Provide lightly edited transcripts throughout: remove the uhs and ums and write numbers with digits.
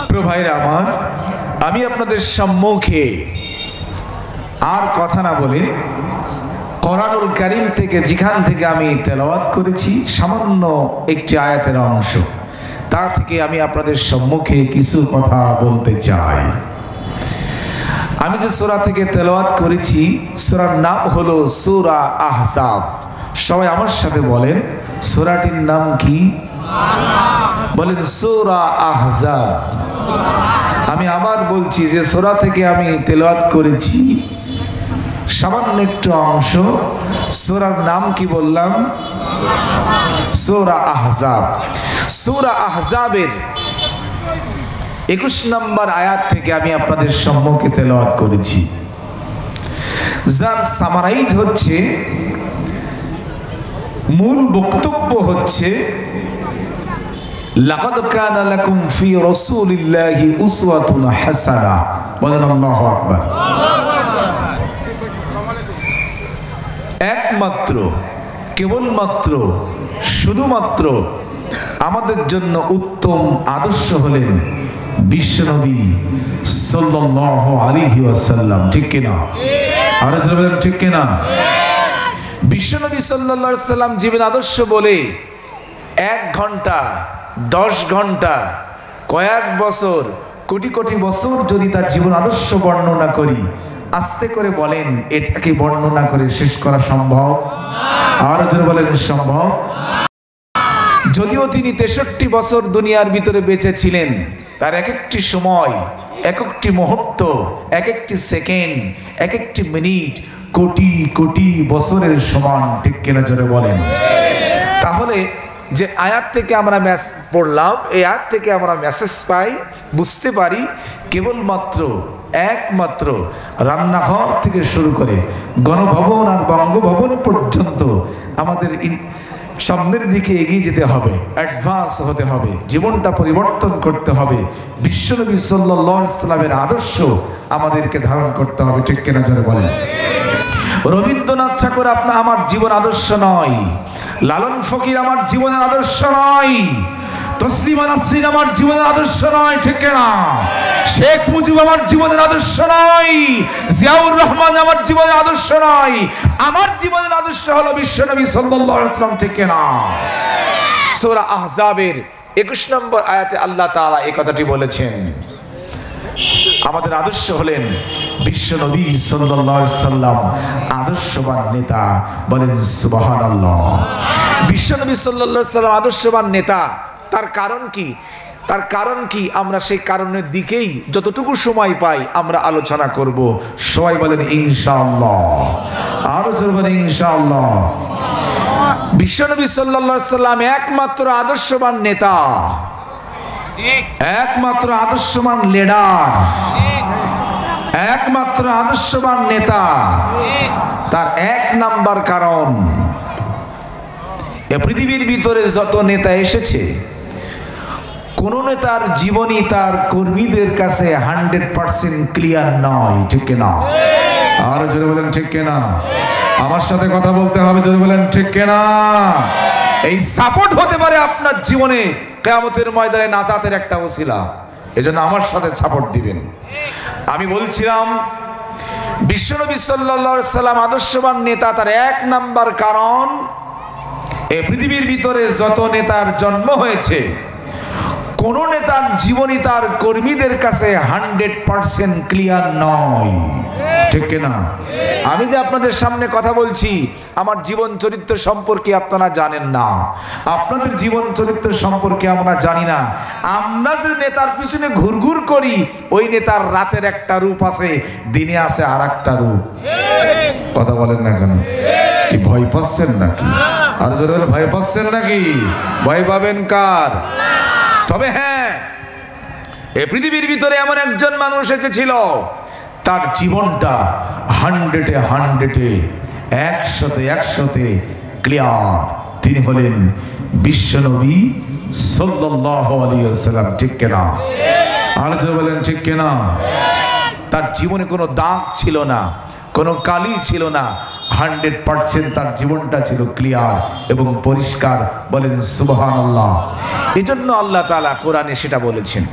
প্রিয় ভাইরা আমার, আমি আপনাদের সম্মুখে আর কথা না বলে কোরআনুল কারীম থেকে যেখান থেকে আমি তেলাওয়াত করেছি সামান্য একটি আয়াতের অংশ, তা থেকে আমি আপনাদের সম্মুখে কিছু কথা বলতে চাই। আমি যে সূরা থেকে তেলাওয়াত করেছি, সূরার নাম হলো সূরা আহজাব। সবাই আমার সাথে বলেন, সূরাটির নাম কি? বলেন সূরা আহজাব। আমি আবার বলছি যে সূরা থেকে আমি তেলাওয়াত করেছি সামান্য একটু অংশ। সূরার নাম কি বললাম? সূরা আহজাব। সূরা আহজাবের 21 নম্বর আয়াত থেকে আমি আপনাদের সম্মুখে তেলাওয়াত করেছি, যার সামারাইজ হচ্ছে, মূল বক্তব্য হচ্ছে, লাকাদ কানা লাকুম ফি রাসূলিল্লাহি উসওয়াতুন হাসানাহ। বলেন আল্লাহু আকবার। একমাত্র, কেবলমাত্র, শুধুমাত্র আমাদের জন্য উত্তম আদর্শ হলেন বিশ্বনবী সাল্লাল্লাহু আলাইহি ওয়াসাল্লাম। ঠিক কিনা? আরো জোরে বলেন ঠিক কিনা? বিশ্বনবী সাল্লাল্লাহু আলাইহি ওয়াসাল্লাম জীবন আদর্শ বলে 1 ঘন্টা, 10 ঘন্টা, কয়েক বছর, কোটি কোটি বছর যদি তার জীবন আদর্শ বর্ণনা করি, আস্তে করে বলেন এটাকে বর্ণনা করে শেষ করা সম্ভব? আরো জোরে বলেন সম্ভব? যদিও তিনি 63 বছর দুনিয়ার ভিতরে বেঁচে ছিলেন, তার এক একটি সময়, এক একটি মুহূর্ত, এক একটি সেকেন্ড, এক একটি মিনিট কোটি কোটি বছরের সমান। ঠিক কিনা জোরে বলেন? তাহলে যে আয়াত থেকে আমরা পড়লাম, এই আয়াত থেকে আমরা মেসেজ পাই, বুঝতে পারি কেবলমাত্র একমাত্র রান্নাঘর থেকে শুরু করে গণভবন আর বঙ্গভবন পর্যন্ত আমাদের সামনের দিকে এগিয়ে যেতে হবে, অ্যাডভান্স হতে হবে, জীবনটা পরিবর্তন করতে হবে, বিশ্বনবী সাল্লাল্লাহু আলাইহি ওয়াসাল্লামের আদর্শ আমাদেরকে ধারণ করতে হবে। ঠিক কিনা জোরে বলেন? রবীন্দ্রনাথ ঠাকুর আমার জীবন আদর্শ নয়, লালন ফকির আমার জীবনের আদর্শ নয়, তসলিমা নাসরিন আমার জীবনের আদর্শ নয়। ঠিক না? শেখ মুজিব আমার জীবনের আদর্শ নয়, জিয়াউর রহমান আমার জীবনের আদর্শ নয়। আমার জীবনের আদর্শ হলো বিশ্বনবী সাল্লাল্লাহু আলাইহি ওয়াসাল্লাম। ঠিক না? সূরা আহজাবের 21 নম্বর আয়াতে আল্লাহ তাআলা এই কথাটি বলেছেন, আমাদের আদর্শ হলেন বিশ্বনবী সাল্লাল্লাহু আলাইহি ওয়াসাল্লাম, আদর্শবান নেতা। বলেন সুবহানাল্লাহ। বিশ্বনবী সাল্লাল্লাহু আলাইহি ওয়াসাল্লাম আদর্শবান নেতা। তার কারণ কি? তার কারণ কি? আমরা সেই কারণের দিকেই যতটুকু সময় পাই আমরা আলোচনা করব। সবাই বলেন ইনশাআল্লাহ। আরো জোরে বলেন ইনশাআল্লাহ। বিশ্বনবী সাল্লাল্লাহু আলাইহি ওয়াসাল্লাম একমাত্র আদর্শবান নেতা, একমাত্র আদর্শবান লিডার, একমাত্র আদর্শবান নেতা। তার 1 নাম্বার কারণ, এই পৃথিবীর ভিতরে যত নেতা এসেছে, কোন নেতার জীবনী তার কর্মীদের কাছে 100% ক্লিয়ার নয়। ঠিক না? আরো জোরে বলেন ঠিক কিনা? আমার সাথে কথা বলতে হবে, জোরে বলেন ঠিক কিনা? এই সাপোর্ট হতে পারে আপনার জীবনে কিয়ামতের ময়দানে নাজাতের একটা ওসিলা। এজন্য আমার সাথে সাপোর্ট দিবেন। আমি বলছিলাম বিশ্বনবী সাল্লাল্লাহু আলাইহি ওয়াসাল্লাম আদর্শবান নেতা। তার 1 নাম্বার কারণ, এই পৃথিবীর ভিতরে যত নেতার জন্ম হয়েছে, কোন নেতার জীবনী তার কর্মীদের কাছে 100% ক্লিয়ার নয়। ঠিক না? আমি যে আপনাদের সামনে কথা বলছি, আমার জীবন চরিত্র সম্পর্কে আপনারা জানেন না, আপনাদের জীবন চরিত্র সম্পর্কে আমরা জানি না। আমরা যে নেতার পিছনে ঘুরঘুর করি, ওই নেতার রাতের একটা রূপ আছে, দিনে আছে আর একটা রূপ। কথা বলেন না কেন? কি ভয় পাচ্ছেন নাকি? আর জোরে ভয় পাচ্ছেন নাকি? ভয় পাবেন কার? তবে হ্যাঁ, এই পৃথিবীর ভিতরে এমন একজন মানুষ এসেছিল, তার জীবনটা 100% ক্লিয়ার। তিনি হলেন বিশ্বনবী সাল্লাল্লাহু আলাইহি ওয়াসাল্লাম। ঠিক কিনা? আলোচনা বলেন ঠিক কিনা? তার জীবনে কোনো দাগ ছিল না, কোনো কালি ছিল না, 100% তার জীবনটা ছিল ক্লিয়ার এবং পরিষ্কার। বলেন সুবহানাল্লাহ। এজন্য আল্লাহ তাআলা কোরআনে সেটা বলেছেন।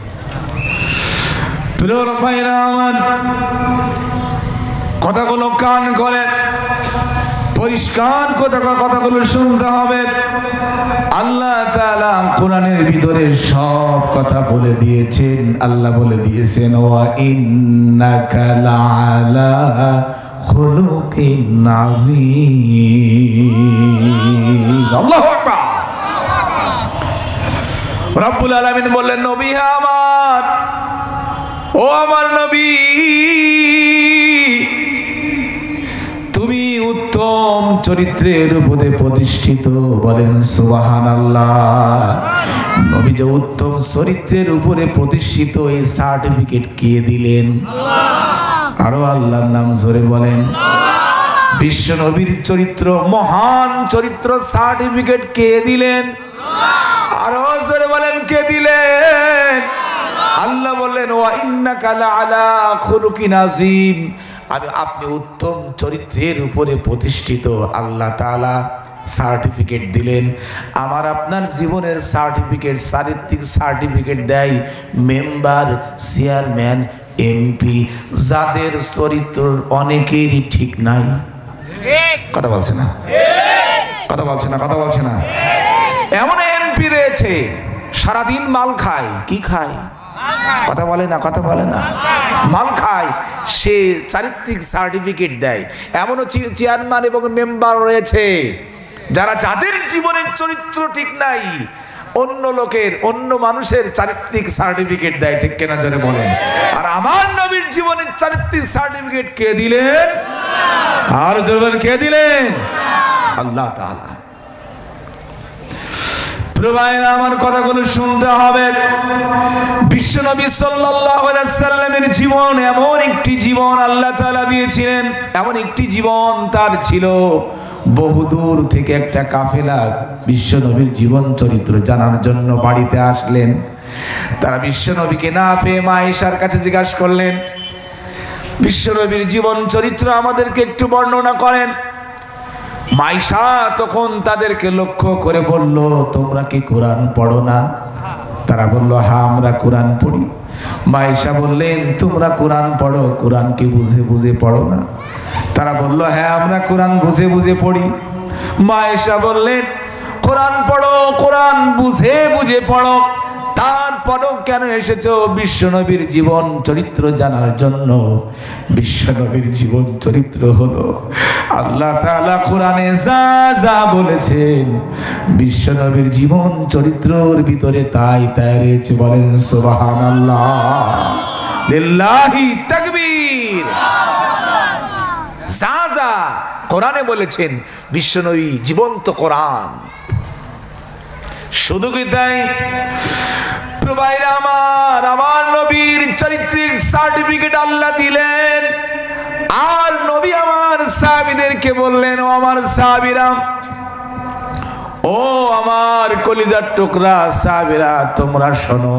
প্রিয় ভাইরা আমার, কথাগুলো কান করে পরিষ্কার কথাগুলো শুনতে হবে। আল্লাহ তাআলা কোরআনের ভিতরে সব কথা বলে দিয়েছেন। আল্লাহ বলে দিয়েছেন, ওয়া ইন্নাকা লাআলা খুলুকিন আযীম। আল্লাহু আকবার। রব্বুল আলামিন বললেন, নবী আমার, ও আমার নবী, তুমি উত্তম চরিত্রের উপরে প্রতিষ্ঠিত। বলেন সুবহানাল্লাহ। নবী যে উত্তম চরিত্রের উপরে প্রতিষ্ঠিত, এই সার্টিফিকেট কে দিলেন? আরো আল্লাহর নাম জোরে বলেন। বিশ্ব নবীর চরিত্র, মহান চরিত্র সার্টিফিকেট কে দিলেন? আরো জোরে বলেন, কে দিলেন? আল্লাহ বললেন, ওয়া ইন্নাকা লাআলা খুলুকিন আযীম। আপনি উত্তম চরিত্রের উপরে প্রতিষ্ঠিত। আল্লাহ তাআলা সার্টিফিকেট দিলেন। আমার আপনার জীবনের সার্টিফিকেট, চারিত্রিক সার্টিফিকেট দেয় মেম্বার, চেয়ারম্যান, এমপি, যাদের চরিত্র অনেকেরই ঠিক নাই। কথা বলছে না, কথা বলছে না, কথা বলছে না। এমন এমপি রয়েছে সারাদিন মাল খায়। কি খায়? কথা বলে না, কথা বলে না, মাল খায়। সে চারিত্রিক সার্টিফিকেট দেয়। এমনও চেয়ারম্যান এবং মেম্বার রয়েছে যারা, যাদের জীবনের চরিত্র ঠিক নাই, অন্য লোকের, অন্য মানুষের চারিত্রিক সার্টিফিকেট দেয়। ঠিক কেনা জোরে বলেন। আর আমার নবীর জীবনের চারিত্রিক সার্টিফিকেট কে দিলেন? আর জোরে বলেন, কে দিলেন? আল্লাহ তাআলা। প্রভাইরা আমার, কথাগুলো শুনতে হবে। বিশ্বনবী সাল্লাল্লাহু আলাইহি সাল্লামের জীবন এমন একটি জীবন আল্লাহ তাআলা দিয়েছিলেন। এমন একটি জীবন তার ছিল, বহুদূর থেকে একটা কাফেলা বিশ্বনবীর জীবন চরিত্র জানার জন্য বাড়িতে আসলেন। তারা বিশ্বনবীকে না পেয়ে মা আয়েশার কাছে জিজ্ঞাসা করলেন, বিশ্বনবীর জীবন চরিত্র আমাদেরকে একটু বর্ণনা করেন। মাইশা তখন তাদেরকে লক্ষ্য করে বলল, তোমরা কি কোরআন পড়ো না? তারা বলল, হ্যাঁ আমরা কোরআন পড়ি। মাইশা বললেন, তোমরা কোরআন পড়ো, কোরআন কি বুঝে বুঝে পড়ো না? তারা বলল, হ্যাঁ আমরা কোরআন বুঝে বুঝে পড়ি। মাইশা বললেন, কোরআন পড়ো, কোরআন বুঝে বুঝে পড়ো, তারপরও কেন এসেছো বিশ্বনবীর জীবন চরিত্র জানার জন্য? বিশ্বনবীর জীবন চরিত্র হলো, আল্লাহ তাআলা কোরআনে যা যা বলেছেন বিশ্বনবীর জীবন চরিত্রের ভিতরে তাই তাই রয়েছে। বলেন সুবহানাল্লাহ, লিল্লাহি তাকবীর। যা যা কোরআনে বলেছেন বিশ্বনবী জীবন্ত কোরআন। শুধু কি তাই? প্রভাইরা আমার, আমার নবীর চারিত্রিক সার্টিফিকেট আল্লাহ দিলেন। আর নবী আমার সাহাবীদেরকে বললেন, ও আমার সাহাবীরা, ও আমার কলিজার টুকরা সাহাবীরা, তোমরা শোনো।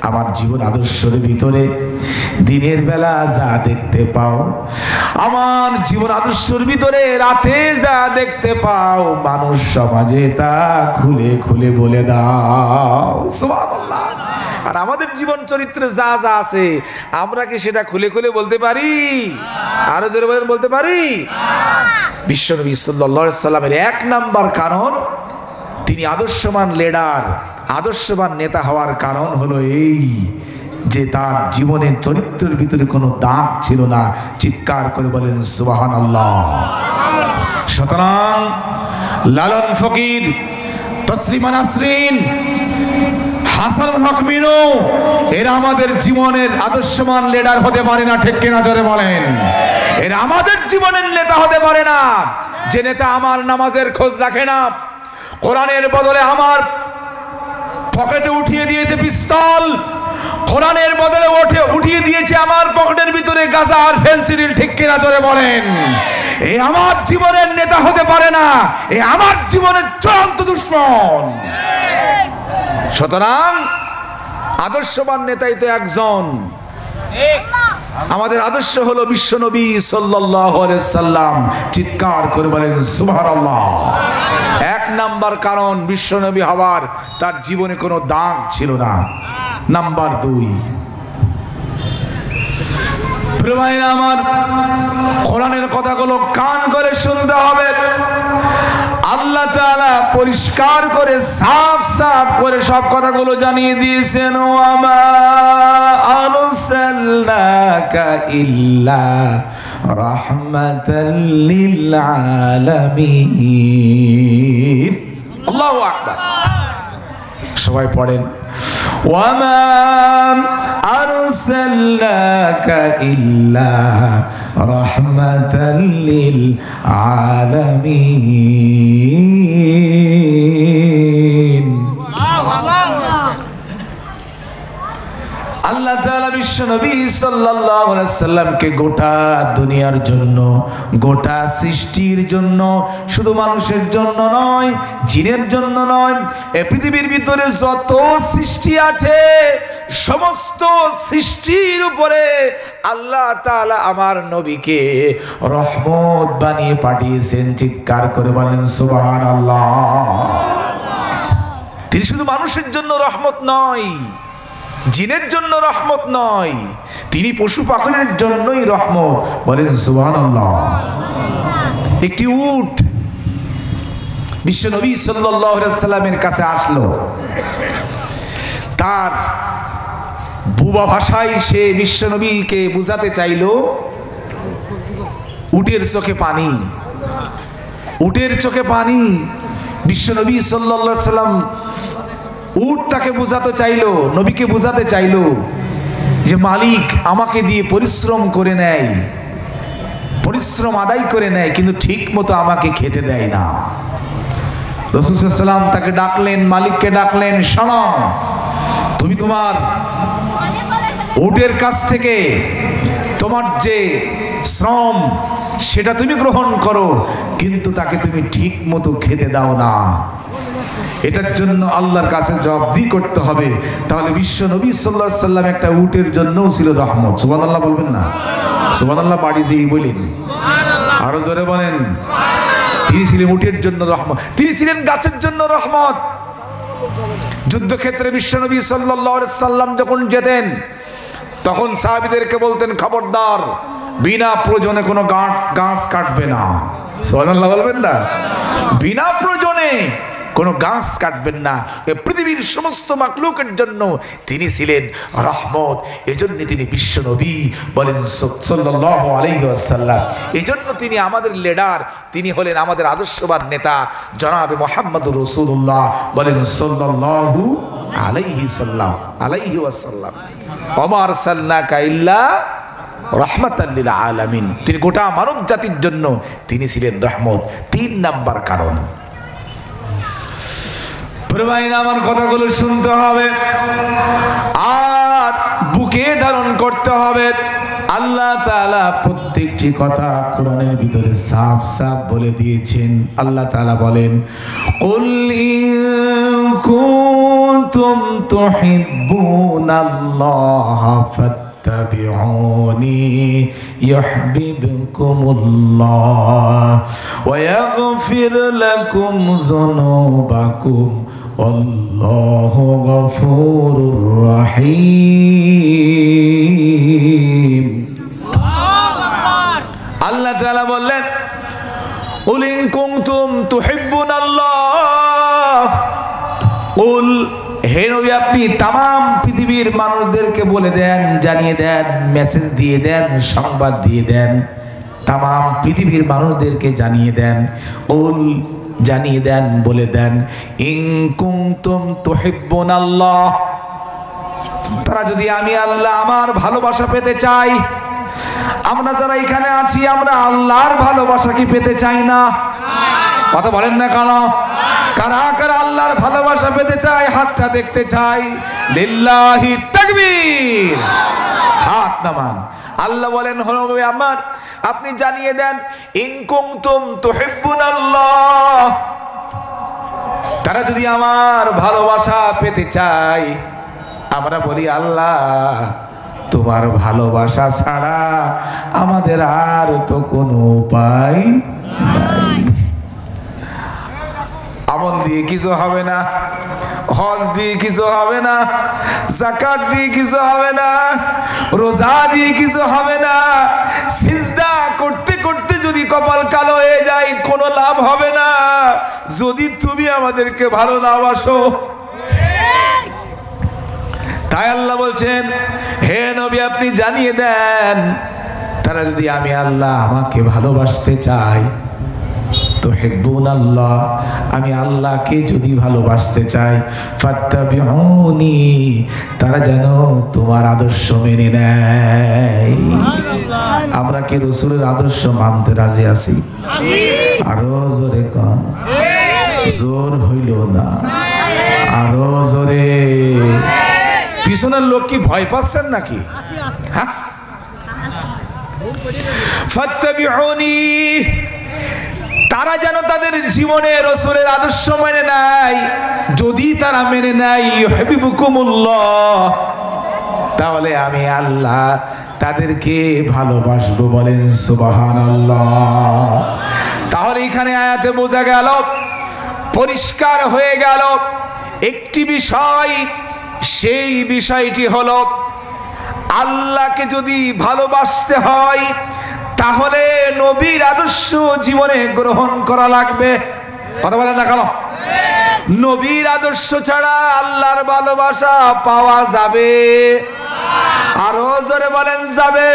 আমার জীবন আদর্শের ভিতরে দিনের বেলা যা দেখতে পাও, আমার জীবন আদর্শের ভিতরে রাতে যা দেখতে পাও, মানুষ সমাজে তা খুলে খুলে বলে দাও। সুবহানাল্লাহ। আর আমাদের জীবন চরিত্রে যা যা আছে, আমরা কি সেটা খুলে খুলে বলতে পারি? আরো জোরে বলতে পারি? বিশ্বনবী সাল্লাল্লাহু আলাইহি সাল্লামের এক নাম্বার কারণ, তিনি আদর্শবান লিডার, আদর্শবান নেতা হওয়ার কারণ হলো এই যে তার জীবনের চরিত্রের ভিতরে কোনো দাগ ছিল না। চিৎকার করে বলেন সুবহানাল্লাহ। সুতরাং লালন ফকির, তসলিমা নাসরিন, হাসানুল হক মিনু, এরা আমাদের জীবনের আদর্শবান লিডার হতে পারে না। ঠিক কিনা জোরে বলেন? এরা আমাদের জীবনের নেতা হতে পারে না। যে নেতা আমার নামাজের খোঁজ রাখে না, কোরআনের বদলে আমার পকেটে উঠিয়ে দিয়েছে পিস্তল, কোরআনের বদলে উঠিয়ে দিয়েছে আমার পকেটের ভিতরে গাঁজা আর ফেন্সিডিল। ঠিক কিনা জোরে বলেন? এই আমার জীবনের নেতা হতে পারে না, এই আমার জীবনের চূড়ান্ত দুশমন। সুতরাং আদর্শবান নেতাই তো একজন। আমাদের আদর্শ হলো বিশ্বনবী সাল্লাল্লাহু আলাইহি সাল্লাম। চিৎকার করে বলেন সুবহানাল্লাহ। এক নাম্বার কারণ বিশ্বনবী হওয়ার, তার জীবনে কোনো দাগ ছিল না। নাম্বার দুই, প্রিয় ভাইরা আমার, কোরআনের কথাগুলো কান করে শুনতে হবে। আল্লাহ তাআলা পরিষ্কার করে সাফ সাফ করে সব কথাগুলো জানিয়ে দিয়েছেন, ওয়া মা আরসালনাকা ইল্লা রাহমাতাল লিল আলামিন। আল্লাহু আকবার। সবাই পড়েন, ওয়া মা আরসালনাকা ইল্লা রাহমাতাল লিল আলামিন। আল্লাহ তাআলা বিশ্বনবী সাল্লাল্লাহু আলাইহি ওয়াসাল্লামকে গোটা দুনিয়ার জন্য, গোটা সৃষ্টির জন্য, শুধু মানুষের জন্য নয়, জিনের জন্য নয়, এই পৃথিবীর ভিতরে যত সৃষ্টি আছে সমস্ত সৃষ্টির উপরে আল্লাহ তাআলা আমার নবীকে রহমত বানিয়ে পাঠিয়েছেন। চিৎকার করে বলেন সুবহানাল্লাহ। তিনি শুধু মানুষের জন্য রহমত নয়, জিনের জন্য রহমত নয়, তিনি পশু পাখির জন্যই রহমত। বলেন সুবহানাল্লাহ। একটি উট বিশ্বনবী সাল্লাল্লাহু আলাইহি ওয়াসাল্লামের কাছে আসলো। তার বুবা ভাষায় সে বিশ্বনবীকে বুঝাতে চাইল উটের চোখে পানি, উটের চোখে পানি। বিশ্বনবী সাল্লাল্লাহু আলাইহি ওয়াসাল্লাম উট তাকে বোঝাতে চাইলো, নবীকে বোঝাতে চাইলো যে মালিক আমাকে দিয়ে পরিশ্রম করে নেয়, পরিশ্রম আদায় করে নেয়, কিন্তু ঠিক মতো আমাকে খেতে দেয় না। রাসূল সাল্লাল্লাহু আলাইহি ওয়াসাল্লাম তাকে ডাকলেন, মালিককে ডাকলেন, শোনো, তুমি তোমার উটের কাছ থেকে তোমার যে শ্রম সেটা তুমি গ্রহণ করো, কিন্তু তাকে তুমি ঠিক মতো খেতে দাও না। এটার জন্য আল্লাহর কাছে জবাবদিহি করতে হবে। তাহলে বিশ্ব নবী সাল্লাল্লাহু আলাইহি ওয়াসাল্লাম একটা উটের জন্যও ছিল রহমত। সুবহানাল্লাহ বলবেন না? সুবহানাল্লাহ বাড়ি যেই বলেন, আরো জোরে বলেন। তিনি ছিলেন উটের জন্য রহমত, তিনি ছিলেন গাছের জন্য রহমত। যুদ্ধক্ষেত্রে বিশ্ব নবী সাল্লাল্লাহু আলাইহি ওয়াসাল্লাম যখন যেতেন তখন সাহাবীদেরকে বলতেন, খবরদার বিনা প্রয়োজনে কোনো গাছ কাটবে না। সুবহানাল্লাহ বলবেন না? বিনা প্রয়োজনে কোনো গাছ কাটবেন না। পৃথিবীর সমস্ত মাখলুকের জন্য তিনি ছিলেন রহমত। এজন্য তিনি বিশ্ব নবী। বলেন সাল্লাল্লাহু আলাইহি ওয়াসাল্লাম। এজন্য তিনি আমাদের লিডার, তিনি হলেন আমাদের আদর্শবান নেতা জনাবে মুহাম্মদুর রাসূলুল্লাহ। বলেন সাল্লাল্লাহু আলাইহি ওয়াসাল্লাম। ওমা আরসালনাকা ইল্লা রাহমাতাল লিল আলামিন। তিনি গোটা মানব জাতির জন্য তিনি ছিলেন রহমত। 3 নাম্বার কারণ। আমার কথাগুলো শুনতে হবে আর বুকে ধারণ করতে হবে। আল্লাহ তাআলা প্রত্যেকটি কথা কোরআনের ভিতরে সাফ সাফ বলে দিয়েছেন। আল্লাহ তাআলা বলেন, কুল ইন কুনতুম তুহিব্বুনাল্লাহ ফাত্তাবিউনি ইউহিব্বুকুমুল্লাহ ওয়া ইয়াগফির লাকুম যুনুবাকুম আল্লাহু গফুরুর রহিম। আল্লাহ তাআলা বললেন, কুল ইন কুনতুম তুহিব্বুনাল্লাহ। কুল, হে নবী আপনি তামাম পৃথিবীর মানুষদেরকে বলে দেন, জানিয়ে দেন, মেসেজ দিয়ে দেন, সংবাদ দিয়ে দেন, তামাম পৃথিবীর মানুষদেরকে জানিয়ে দেন। কুল, জানিয়ে দেন, বলে দেন, ইন কুনতুম তুহিব্বুনাল্লাহ, তারা যদি আমি আল্লাহ আমার ভালোবাসা পেতে চাই। আমরা যারা এখানে আছি আমরা আল্লাহর ভালোবাসা কি পেতে চাই না? কথা বলেন না কেন? কারা কারা আল্লাহর ভালোবাসা পেতে চাই? হাতটা দেখতে চাই। লিল্লাহি তাকবীর, হাত নামান। আল্লাহ বলেন, হলো আমার আপনি জানিয়ে দেন, ইন কুনতুম তুহিব্বুনাল্লাহ, তারা যদি আমার ভালোবাসা পেতে চায়। আমরা বলি, আল্লাহ তোমার ভালোবাসা ছাড়া আমাদের আর তো কোনো উপায় নাই। আমল দিয়ে কিছু হবে না, হজ দিয়ে কিছু হবে না, যাকাত দিয়ে কিছু হবে না, রোজা দিয়ে কিছু হবে না, সিজদা করতে করতে যদি কপাল কালো হয়ে যায় কোনো লাভ হবে না, যদি তুমি আমাদেরকে ভালো না বাসো। তাই আল্লাহ বলছেন, হে নবী আপনি জানিয়ে দেন, তারা যদি আমি আল্লাহ আমাকে ভালোবাসতে চাই, তো হিব্বুন আল্লাহ, আমি আল্লাহকে যদি ভালোবাসতে চাই, ফাত্তাবিউনি, তারা যেন তোমার আদর্শ মেনে নেয়। আমরা কি রাসূলের আদর্শ মানতে রাজি আছি? আরো জোরে কোন, জোর হইল না, আরো জোরে। পিছনের লোক কি ভয় পাচ্ছেন নাকি? হ্যাঁ, ফাত্তাবিউনি, তারা যেন তাদের জীবনে রাসূলের আদর্শ মেনে নেয়। যদি তারা মেনে নেয়, ইউহিব্বুকুমুল্লাহ, তাহলে আমি আল্লাহ তাদেরকে ভালোবাসবো। বলেন সুবহানাল্লাহ। তাহলে এখানে আয়াতে বোঝা গেল, পরিষ্কার হয়ে গেল একটি বিষয়, সেই বিষয়টি হলো আল্লাহকে যদি ভালোবাসতে হয় তাহলে নবীর আদর্শ জীবনে গ্রহণ করা লাগবে। কথা বলেন না কেন? নবীর আদর্শ ছাড়া আল্লাহর ভালোবাসা পাওয়া যাবে? আরো জোরে বলেন, যাবে?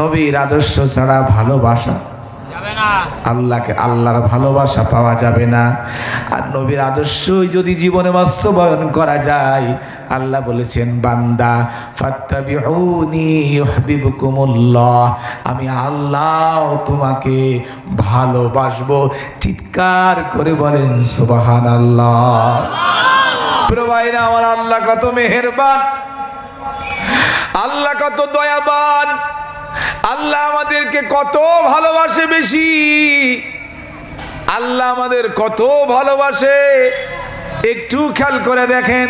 নবীর আদর্শ ছাড়া ভালোবাসা যাবে না, আল্লাহকে, আল্লাহর ভালোবাসা পাওয়া যাবে না। আর নবীর আদর্শই যদি জীবনে বাস্তবায়ন করা যায়, আল্লাহ বলেছেন, বান্দা ফাত্তাবিউনি ইউহিব্বুকুমুল্লাহ, আমি আল্লাহ তোমাকে ভালোবাসবো। চিৎকার করে বলেন সুবহানাল্লাহ। প্রভাইরা আমার, আল্লাহ কত মেহেরবান, আল্লাহ কত দয়াবান, আল্লাহ আমাদেরকে কত ভালোবাসে বেশি, আল্লাহ আমাদের কত ভালোবাসে। একটু খেয়াল করে দেখেন,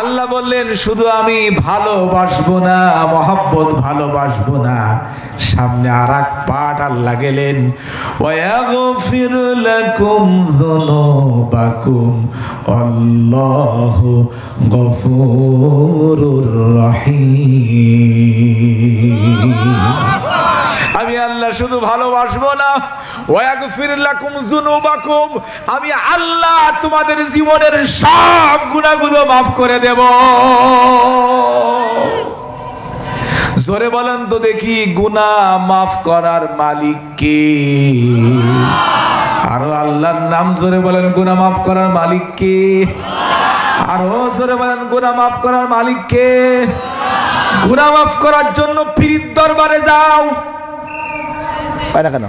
আল্লাহ বললেন শুধু আমি ভালোবাসবো না, মহব্বত ভালোবাসবো না, সামনে আর এক পাঠ আল্লাহ গেলেন, ওয়াগফির লাকুম যুনুবাকুম আল্লাহু গফুরুর রহিম। আমি আল্লাহ শুধু ভালোবাসবো না, ওয়াগফির লাকুম যুনুবাকুম, আমি আল্লাহ তোমাদের জীবনের সব গুনাহগুলো মাফ করে দেব। জোরে বলেন তো দেখি, গুনাহ মাফ করার মালিক কে? আরো আল্লাহর নাম জোরে বলেন, গুনাহ মাফ করার মালিক কে? আরো জোরে বলেন, গুনাহ মাফ করার মালিক কে? গুনাহ মাফ করার জন্য পীরের দরবারে যাও, পায় না কেন?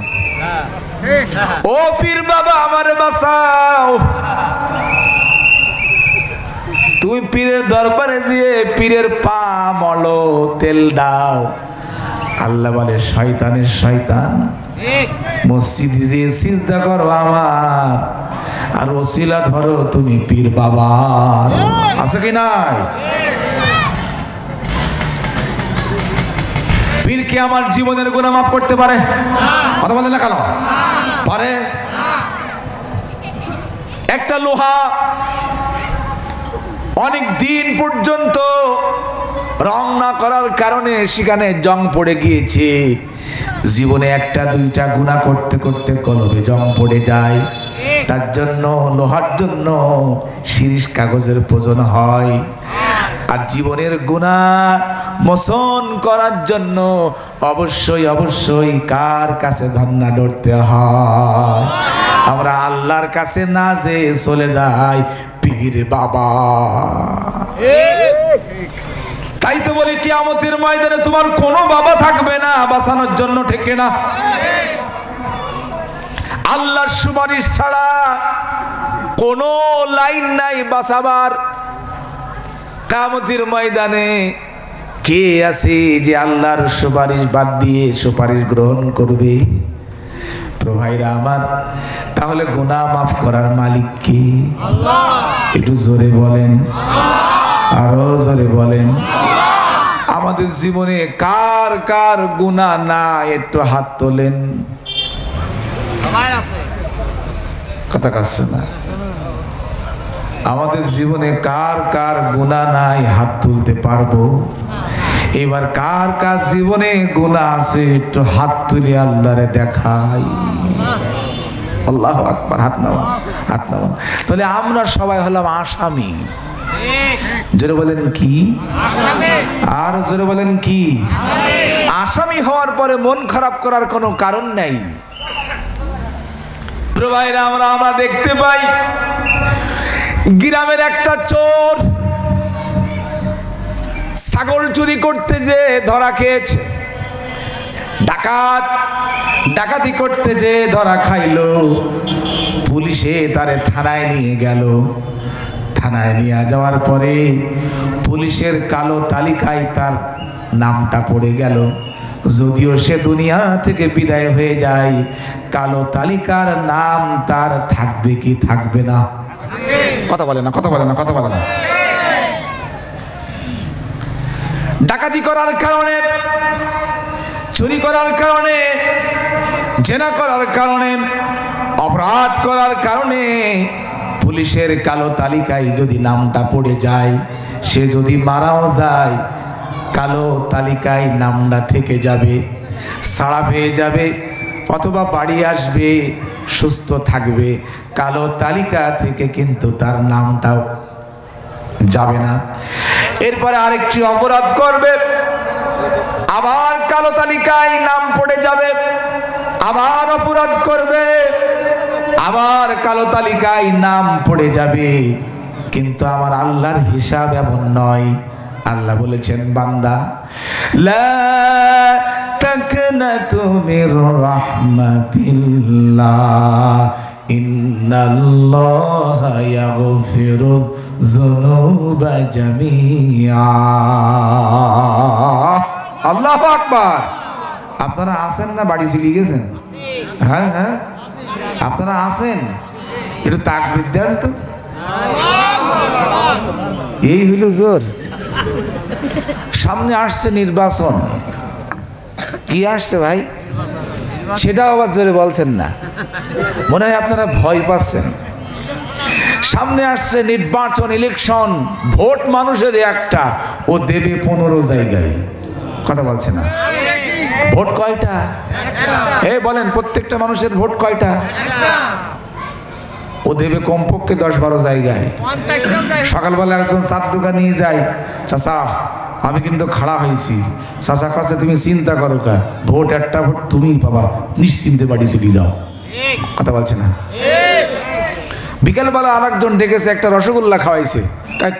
ও পীর বাবা আমারে বাঁচাও। তুমি পীরের দরবারে যেয়ে পীরের পা মলো, তেল দাও। আল্লাহ বলে, শয়তানের শয়তান, মসজিদে যে সিজদা করো আমার, আর ওসিলা ধরো তুমি পীর বাবার। আছে কি নাই? পীর কি আমার জীবনের গুনাহ মাফ করতে পারে? কথা বলেন না কেন? পারে? একটা লোহা অনেক দিন পর্যন্ত রং না করার কারণে সেখানে জং পড়ে গিয়েছে, জীবনে একটা দুইটা গুনাহ করতে করতে কলবে জং পড়ে যায়, তার জন্য লোহার জন্য শিরিষ কাগজের প্রয়োজন হয়। আর জীবনের গুনাহ মোচন করার জন্য অবশ্যই অবশ্যই কার কাছে ধন্না ধরতে হয়? আমরা আল্লাহর কাছে না যে চলে যাই পীর বাবা। তাই তো বলি, কিয়ামতের ময়দানে তোমার কোনো বাবা থাকবে না বাঁচানোর জন্য, ঠিক না? আল্লাহর সুপারিশ ছাড়া কোনো লাইন নাই বাঁচাবার। কিয়ামতের ময়দানে কে আছে যে আল্লাহর সুপারিশ বাদ দিয়ে সুপারিশ গ্রহণ করবে? ভাইরা আমার, তাহলে গুনাহ মাফ করার মালিক কে? আল্লাহ। একটু জোরে বলেন, আরো জোরে বলেন। আমাদের জীবনে কার কার গুনাহ নাই একটু হাত তোলেন। কথা কাছে না, আমাদের জীবনে কার কার গুনাহ নাই হাত তুলতে পারবো? এবার কার কার জীবনে গুনাহ আছে একটু হাত তুলে আল্লাহরে দেখাই। আল্লাহু আকবার। হাত নামান, হাত নামান। তাহলে আমরা সবাই হলাম আসামি। জোরে বলেন কি? আর জোরে বলেন কি? আসামি হওয়ার পরে মন খারাপ করার কোনো কারণ নাই। প্রভাইরা আমরা দেখতে পাই গ্রামের একটা চোর ছাগল চুরি করতে যে ধরা খেয়েছে, ডাকাতি করতে যে ধরা খাইলো, পুলিশে তারে থানায় নিয়ে গেল। থানায় নিয়ে যাওয়ার পরে পুলিশের কালো তালিকায় তার নামটা পড়ে গেল। যদিও সে দুনিয়া থেকে বিদায় হয়ে যায়, কালো তালিকার নাম তার থাকবে কি থাকবে না? কথা বলে না, কথা বলে না, কথা বলে না। ডাকাতি করার কারণে, চুরি করার কারণে, জেনা করার কারণে, অপরাধ করার কারণে পুলিশের কালো তালিকায় যদি নামটা পড়ে যায়, সে যদি মারাও যায়, কালো তালিকায় নামটা থেকে যাবে, ছাড়া পেয়ে যাবে, অথবা বাড়ি আসবে, সুস্থ থাকবে। কালো তালিকা থেকে কিন্তু তার নামটাও যাবে না। এরপরে আরেকটি অপরাধ করবে, আবার কালো তালিকায় নাম পড়ে যাবে, আবার অপরাধ করবে, আবার কালো তালিকায় নাম পড়ে যাবে। কিন্তু আমার আল্লাহর হিসাব এমন নয়। আল্লাহ বলেছেন, বান্দা লা তাকনাতু মির রাহমাতিল্লাহ ইন্নাল্লাহা ইয়াগফিরুয যুনুবা জামিআ। আল্লাহু আকবার। আপনারা আছেন না বাড়ি চলে গেছেন? হ্যাঁ হ্যাঁ, আপনারা আছেন, একটু তাকবীর দেন তো। এই হইল জোর। সামনে আসছে নির্বাচন। কি আসছে ভাই? সেটাও আবার জোরে বলছেন না, মনে হয় আপনারা ভয় পাচ্ছেন। সামনে আসছে নির্বাচন, ইলেকশন। ভোট মানুষের একটা, ও দেবে 15 জায়গায়। কথা বলছে না। ভোট কয়টা? এ বলেন, প্রত্যেকটা মানুষের ভোট কয়টা? ও দেবে কমপক্ষে 10-12 জায়গায়। সকালবেলা একজন চার দোকান নিয়ে যায়, চাচা আমি কিন্তু খাড়া হয়েছি। চাচা কাছে তুমি চিন্তা করো কা, ভোট একটা ভোট তুমিই পাবা, নিশ্চিন্তে বাড়ি চলে যাও। কথা বলছে না। বিকেলবেলা আর একজন ডেকেছে, একটা রসগোল্লা খাওয়াইছে।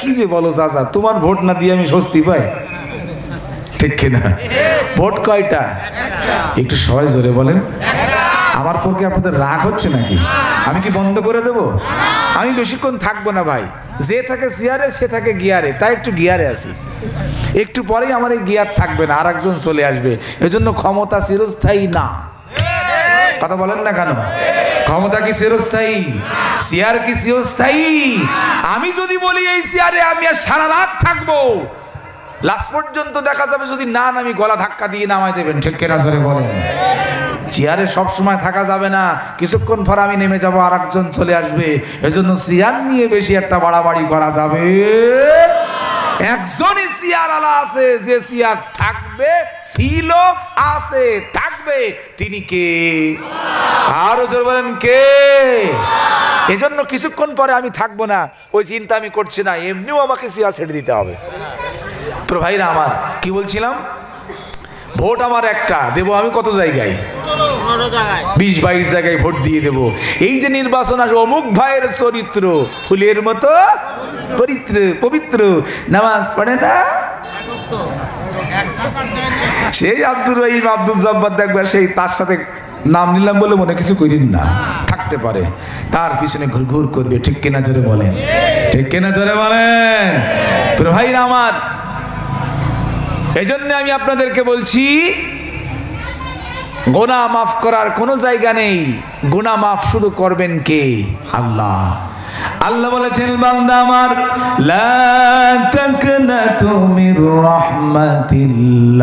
কি যে বলো চাচা, তোমার ভোট না দিয়ে আমি স্বস্তি পাই। ঠিক কিনা? ভোট কয়টা? একটু সবাই জোরে বলেন। আমার পক্ষে আপনাদের রাগ হচ্ছে নাকি? আমি কি বন্ধ করে দেব? আমি বেশিক্ষণ থাকবো না ভাই। যে থাকে চেয়ারে, সে থাকে গিয়ারে, তাই একটু গিয়ারে আছি। একটু পরেই আমার এই গিয়ার থাকবে না, আর একজন চলে আসবে। এজন্য ক্ষমতা চিরস্থায়ী না। কথা বলেন না কেন? ক্ষমতা কি চিরস্থায়ী? চেয়ার কি চিরস্থায়ী? আমি যদি বলি এই চেয়ারে আমি আর সারা রাত থাকবো, লাস্ট পর্যন্ত দেখা যাবে যদি না নামি, গলা ধাক্কা দিয়ে নামাই দেবেন। ঠিক কিনা জোরে বলেন। চেয়ারে সব সময় থাকা যাবে না, কিছুক্ষণ পর আমি নেমে যাব, আর একজন চলে আসবে। এজন্য চেয়ার নিয়ে বেশি একটা বাড়াবাড়ি করা যাবে। একজনই চেয়ার আলা আছে, যে চেয়ার থাকবে, ছিল, আছে, থাকবে, তিনি কে? আরো জোরে বলেন কে? এজন্য কিছুক্ষণ পরে আমি থাকবো না, ওই চিন্তা আমি করছি না, এমনিও আমাকে চেয়ার ছেড়ে দিতে হবে। তো ভাইরা আমার, কি বলছিলাম? ভোট আমার একটা, দেবো আমি কত জায়গায়? 20-22 জায়গায় ভোট দিয়ে দেব। এই যে নির্বাচন আসে, অমুক ভাইয়ের চরিত্র ফুলের মতো পবিত্র, নামাজ পড়ে না, সেই আব্দুর রহিম, আব্দুল জব্বার দেখবার, সেই তার সাথে নাম নিলাম বলে মনে কিছু করিন না, থাকতে পারে, তার পিছনে ঘুরঘুর করবে। ঠিক কিনা জোরে বলেন? ঠিক কিনা জোরে বলেন? তো ভাইরা আমার, এই জন্য আমি আপনাদেরকে বলছি, গুনাহ মাফ করার কোনো জায়গা নেই। গুনাহ মাফ শুধু করবেন কে? আল্লাহ। আল্লাহ বলেছেন বান্দা আমার লা তাকনাতু মির রাহমাতিল্লাহ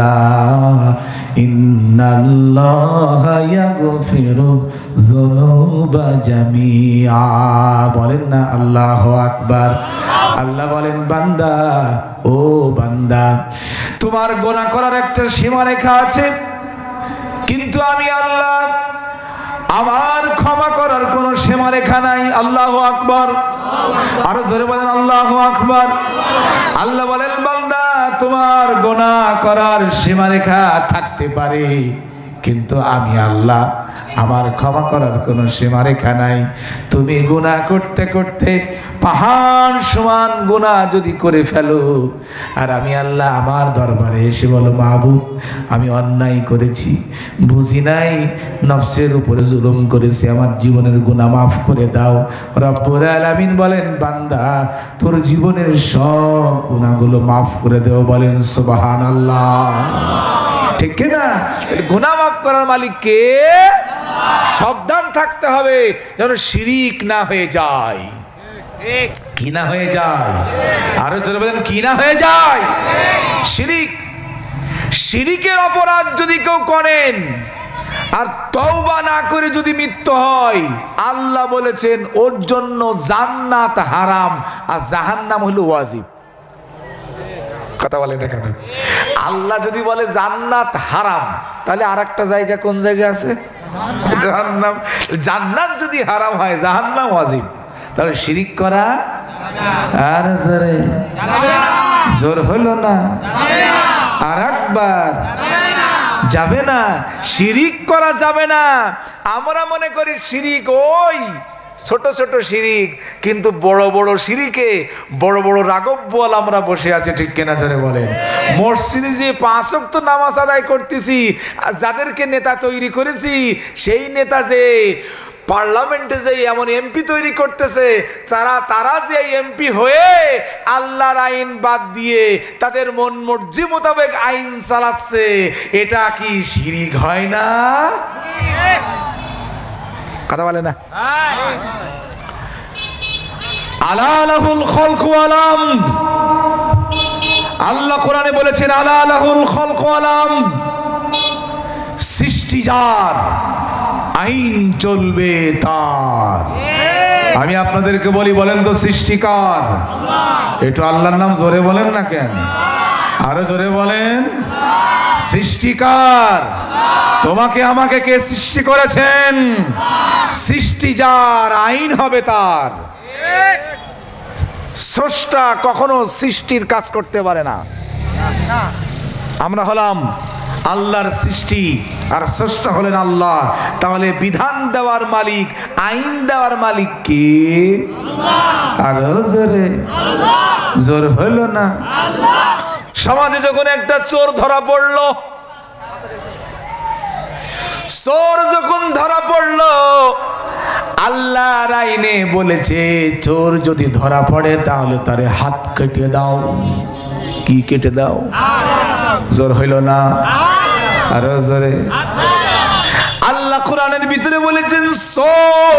ইন্নাল্লাহা ইয়াগফিরু যুনুবা জামিআ। বলেন না আল্লাহু আকবার। আল্লাহ বলেন বান্দা, ও বান্দা, তোমার গুনাহ করার একটা সীমারেখা আছে, কিন্তু আমি আল্লাহ, আমার ক্ষমা করার কোনো সীমারেখা নাই। আল্লাহু আকবার। আরো জোরে বলেন আল্লাহু আকবার। আল্লাহ বলেন বান্দা, তোমার গুনাহ করার সীমারেখা থাকতে পারে, কিন্তু আমি আল্লাহ, আমার ক্ষমা করার কোনো সীমারেখা নাই। তুমি গুনাহ করতে করতে পাহাড় সমান গুনাহ যদি করে ফেলো, আর আমি আল্লাহ আমার দরবারে এসে বলো মাহবুব আমি অন্যায় করেছি, বুঝি নাই, নফসের উপরে জুলুম করেছি, আমার জীবনের গুনাহ মাফ করে দাও। রব্বুল আলামিন বলেন বান্দা তোর জীবনের সব গুনাহগুলো মাফ করে দেও। বলেন সুবহানাল্লাহ। ঠিক না? গুনাহ মাফ করার মালিক কে? সাবধান থাকতে হবে যেন শিরিক না হয়ে যায়। কি না হয়ে যায়? আরো জোরে বলেন কি না হয়ে যায়? শিরিক। শিরিকের অপরাধ যদি কেউ করেন আর তওবা না করে যদি মৃত্যু হয়, আল্লাহ বলেছেন ওর জন্য জান্নাত হারাম আর জাহান্নাম হলো ওয়াজিব। কথা বলে না কেন? আল্লাহ যদি বলে জান্নাত হারাম, তাহলে আর একটা জায়গা কোন জায়গা আছে? জাহান্নাম। জান্নাত যদি হারাম হয়, জাহান্নাম ওয়াজিব। তাহলে শিরিক করা আর জোরে জোর হলো না, আর একবার যাবে না। শিরিক করা যাবে না। আমরা মনে করি শিরিক ওই ছোট ছোট শিরিক, কিন্তু বড় বড় শিরিকে বড় বড় রাগব বল আমরা বসে আছি। ঠিক কিনা জোরে বলেন? মসজিদে যে 5 ওয়াক্ত নামাজ আদায় করতেছি, যাদেরকে নেতা তৈরি করেছি, সেই নেতা যে পার্লামেন্টে যে এমন এমপি তৈরি করতেছে, তারা যে এমপি হয়ে আল্লাহর আইন বাদ দিয়ে তাদের মন মর্জি মোতাবেক আইন চালাচ্ছে, এটা কি শিরিক হয় না? কথা বলে না? আলা লাহুল খালকু ওয়াল আমদ। আল্লাহ কোরআনে বলেছেন আলা লাহুল খালকু ওয়াল আমদ। সৃষ্টি যার, আইন চলবে তার। আমি আপনাদেরকে বলি, বলেন তো সৃষ্টিকার? একটু আল্লাহর নাম জোরে বলেন না কেন? আরো জোরে বলেন। সৃষ্টিকার। তোমাকে আমাকে কে সৃষ্টি করেছেন? সৃষ্টি যার, আইন হবে তার। স্রষ্টা কখনো সৃষ্টির কাজ করতে পারে না। আমরা হলাম আল্লাহর সৃষ্টি আর স্রষ্টা হলেন আল্লাহ। তাহলে বিধান দেওয়ার মালিক, আইন দেওয়ার মালিক কে? আর জোরে জোর হলো না। সমাজে যখন একটা চোর ধরা পড়লো, চোর যখন ধরা পড়লো, আল্লাহর আইনে বলেছে চোর যদি ধরা পড়ে তাহলে তারে হাত কেটে দাও। কি কেটে দাও? জোর হইল না, আরো জোরে। আল্লাহ কোরআনের ভিতরে বলেছেন চোর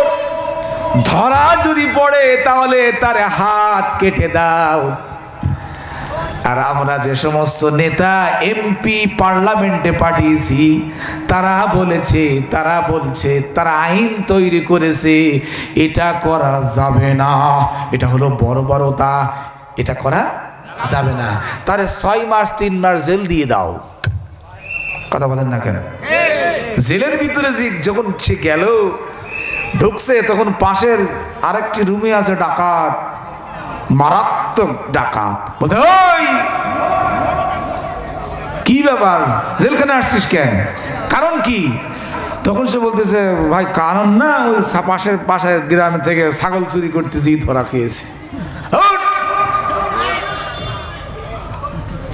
ধরা যদি পড়ে তাহলে তারে হাত কেটে দাও। আর আমরা যে সমস্ত নেতা এমপি পার্লামেন্টে পাঠিয়েছি, তারা বলছে তারা আইন তৈরি করেছে এটা করা যাবে না, এটা হলো বর্বরতা, এটা করা যাবে না, তারে 6 মাস 3 মাস জেল দিয়ে দাও। কথা বলেন না কেন? জেলের ভিতরে যখন সে গেল, ঢুকছে, তখন পাশের আরেকটি রুমে আছে ডাকাত, মারাত্মক ডাকাত। বলতে ওই কি ব্যাপার, জেলখানে আসছিস কেন, কারণ কি? তখন সে বলতেছে ভাই কারণ না, ওই পাশের গ্রামে থেকে ছাগল চুরি করতে গিয়ে ধরা খেয়েছি।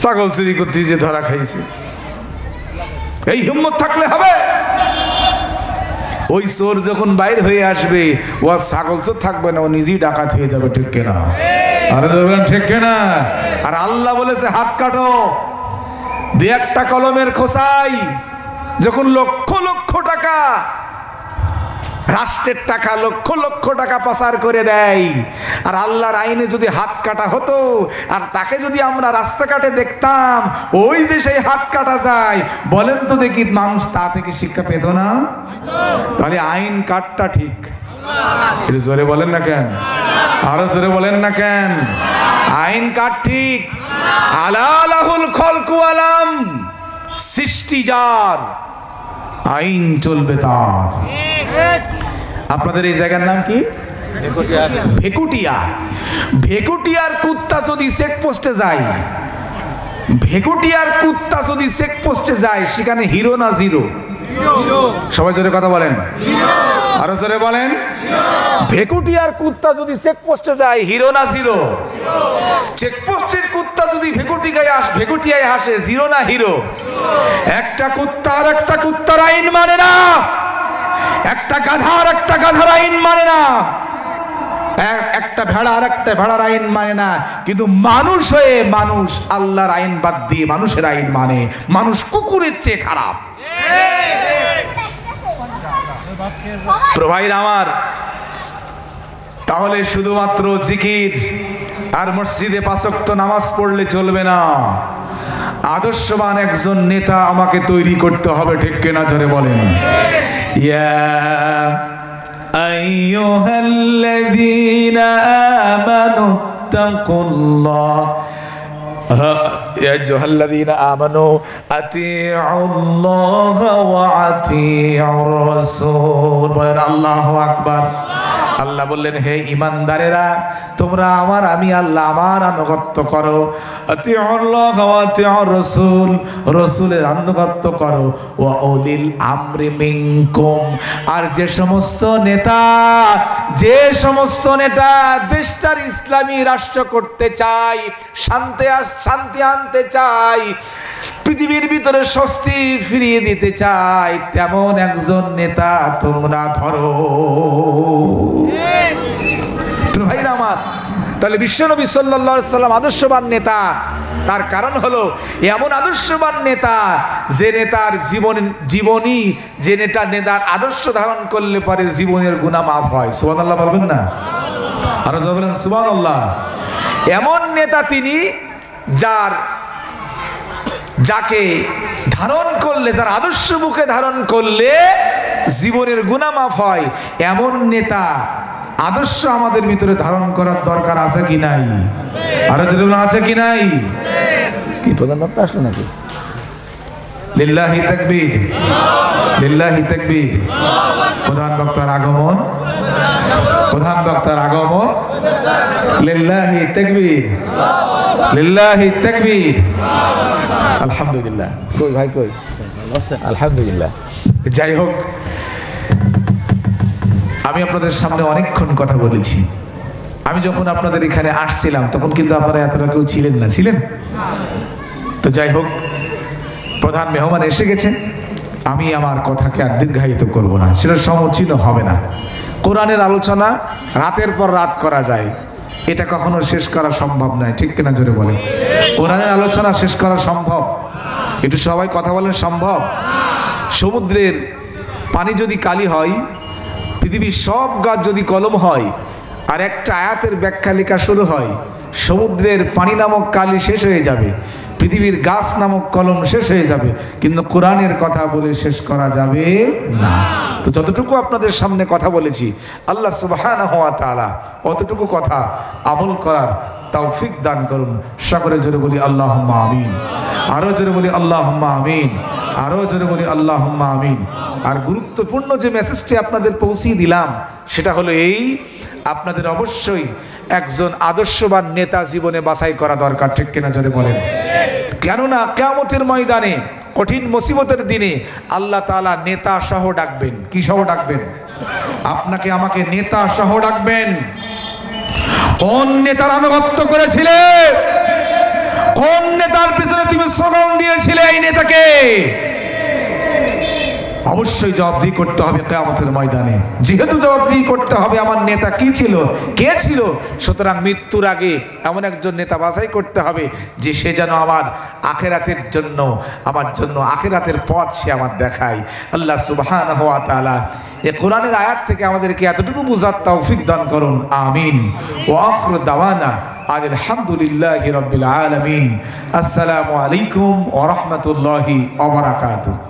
ছাগল চুরি করতে যে ধরা খাইছে, এই হিম্মত থাকলে হবে? ওই চোর যখন বাইর হয়ে আসবে, ও ছাগল চোর থাকবে না, ও নিজেই ডাকাত হয়ে যাবে। ঠিক কিনা? আরে দেখবেন ঠিক কিনা? আর আল্লাহ বলেছে হাত কাটো। 2-1টা কলমের খোসাই যখন লক্ষ লক্ষ টাকা রাষ্ট্রের টাকা লক্ষ লক্ষ টাকা পাচার করে দেয়। আর আল্লাহর আইনে যদি হাত কাটা হতো আর তাকে যদি আমরা রাস্তাঘাটে দেখতাম ওই যে সেই হাত কাটা যায়, বলেন তো দেখি মানুষ তা থেকে শিক্ষা পেত না? তাহলে আইন কাটটা ঠিক? এটা জোরে বলেন না কেন? আরো জোরে বলেন না কেন? আইন কাট ঠিক। আলালাহুল খলকু আলাম, সৃষ্টি যার, আইন চলবে তার। আপনাদের এই জায়গার নাম কি? ভেকুটিয়া। ভেকুটিয়ার কুত্তা যদি চেকপোস্টে যায়, ভেকুটিয়ার কুত্তা যদি চেকপোস্টে যায়, সেখানে হিরো না জিরো? সবাই জোরে কথা বলেন, আরো জোরে বলেন। ভেকুটিয়ার কুত্তা যদি চেকপোস্টে যায়, হিরো না জিরো? চেকপোস্টের কুত্তা যদি ভেকুটিয়ায় আসে, জিরো না হিরো? একটা কুত্তা আর একটা কুত্তার আইন মানে না, একটা গাধা আর একটা গাধার আইন মানে না, একটা ভেড়া আর একটা ভেড়ার আইন মানে না। কিন্তু মানুষ হয়ে মানুষ আল্লাহর আইন বাদ দিয়ে মানুষের আইন মানে। মানুষ কুকুরের চেয়ে খারাপ। ভাইরা আমার, তাহলে শুধুমাত্র জিকির আর মসজিদে 5 ওয়াক্ত নামাজ পড়লে চলবে না। আদর্শবান একজন নেতা আমাকে তৈরি করতে হবে, ঠিক কিনা জোরে বলেন? ইয়া আইয়ুহাল্লাযীনা আমানু তাকুল্লাহ يا أيها الذين آمنوا أطيعوا الله وأطيعوا الرسول। الله أكبر। আল্লাহ বললেন, হে ঈমানদারেরা, তোমরা আমার, আমি আল্লাহ আমার আনুগত্য করো। আতিউল্লাহ ওয়া আতিউর রাসূল, রাসূলের আনুগত্য করো। ওয়া উলিল আমরি মিনকুম, আর যে সমস্ত নেতা দেশটার ইসলামী রাষ্ট্র করতে চায়, শান্তি আনতে চায়, পৃথিবীর ভিতরে স্বস্তি ফিরিয়ে দিতে চায়, তেমন একজন নেতা তোমরা ধরো। ভাইরা আমার, তাহলে বিশ্বনবী সাল্লাল্লাহু আলাইহি সাল্লাম আদর্শবান নেতা। তার কারণ হলো এমন আদর্শবান নেতা, যে নেতার জীবনী, যে নেতার আদর্শ ধারণ করলে পরে জীবনের গুনাহ মাফ হয়। সুবহানাল্লাহ বলবেন না? আরো বলেন সুবহানাল্লাহ। এমন নেতা তিনি, যাকে ধারণ করলে, যার আদর্শ মুখে ধারণ করলে জীবনের গুনাহ মাফ হয়। এমন নেতা আদর্শ আমাদের ভিতরে ধারণ করার দরকার আছে কি নাই? আরো যদি আছে কি নাই? কি প্রধান বক্তা আসলো নাকি? লিল্লাহি তাকবীর, লিল্লাহি তাকবীর। প্রধান বক্তার আগমন, প্রধান বক্তার আগমন। লিল্লাহি তাকবীর, লিল্লাহি তাকবীর। আলহামদুলিল্লাহ। কই ভাই কই? আলহামদুলিল্লাহ। যাই হোক, আমি আপনাদের সামনে অনেকক্ষণ কথা বলেছি। আমি যখন আপনাদের এখানে আসছিলাম তখন কিন্তু আপনারা এতটা কেউ ছিলেন না, ছিলেন তো? যাই হোক, প্রধান মেহমান এসে গেছেন, আমি আমার কথাকে আর দীর্ঘায়িত করব না, সেটা সমুচিত হবে না। কোরআনের আলোচনা রাতের পর রাত করা যায়, এটা কখনো শেষ করা সম্ভব নয়, ঠিক কিনা জোরে বলে? কোরআনের আলোচনা শেষ করা সম্ভব? একটু সবাই কথা বলেন, সম্ভব? সমুদ্রের পানি যদি কালি হয়, পৃথিবীর সব গাছ যদি কলম হয়, আর একটা আয়াতের ব্যাখ্যা লেখা শুরু হয়, সমুদ্রের পানি নামক কালি শেষ হয়ে যাবে, পৃথিবীর গাছ নামক কলম শেষ হয়ে যাবে, কিন্তু কোরআনের কথা বলে শেষ করা যাবে না। তো যতটুকু আপনাদের সামনে কথা বলেছি, আল্লাহ সুবহানাহু ওয়া তাআলা অতটুকু কথা আমল করার তৌফিক দান করুন। সকলে জোরে বলি আল্লাহুম্মা আমিন। আরো জোরে বলি আল্লাহুম্মা আমিন। আরো জোরে বলি আল্লাহুম্মা আমিন। আর গুরুত্বপূর্ণ যে মেসেজটি আপনাদের পৌঁছিয়ে দিলাম, সেটা হলো এই, আপনাদের অবশ্যই একজন আদর্শবান নেতা জীবনে বাছাই করা দরকার, ঠিক কিনা জোরে বলেন? কেননা কিয়ামতের ময়দানে, কঠিন মুসিবতের দিনে আল্লাহ তাআলা নেতা সহ ডাকবেন। কি সহ ডাকবেন? আপনাকে আমাকে নেতা সহ ডাকবেন। কোন নেতার আনুগত্য করেছিলে? কোন নেতার পিছনে তুমি স্লোগান দিয়েছিলে? এই নেতাকে অবশ্যই জবাবদিহি করতে হবে কিয়ামতের ময়দানে। যেহেতু জবাবদিহি করতে হবে আমার নেতা কি ছিল, কে ছিল, সুতরাং মৃত্যুর আগে এমন একজন নেতা বাছাই করতে হবে যে সে যেন আমার আখিরাতের জন্য, আমার জন্য আখিরাতের পথ সে আমার দেখায়। আল্লাহ সুবহানাহু ওয়া তাআলা এই কোরআনের আয়াত থেকে আমাদেরকে এতটুকু বুঝার তৌফিক দান করুন, আমিন। ওয়া আখিরু দাওয়ানা আলহামদুলিল্লাহি রাব্বিল আলামিন। আসসালামু আলাইকুম ওয়া রাহমাতুল্লাহি ওয়া বারাকাতুহু।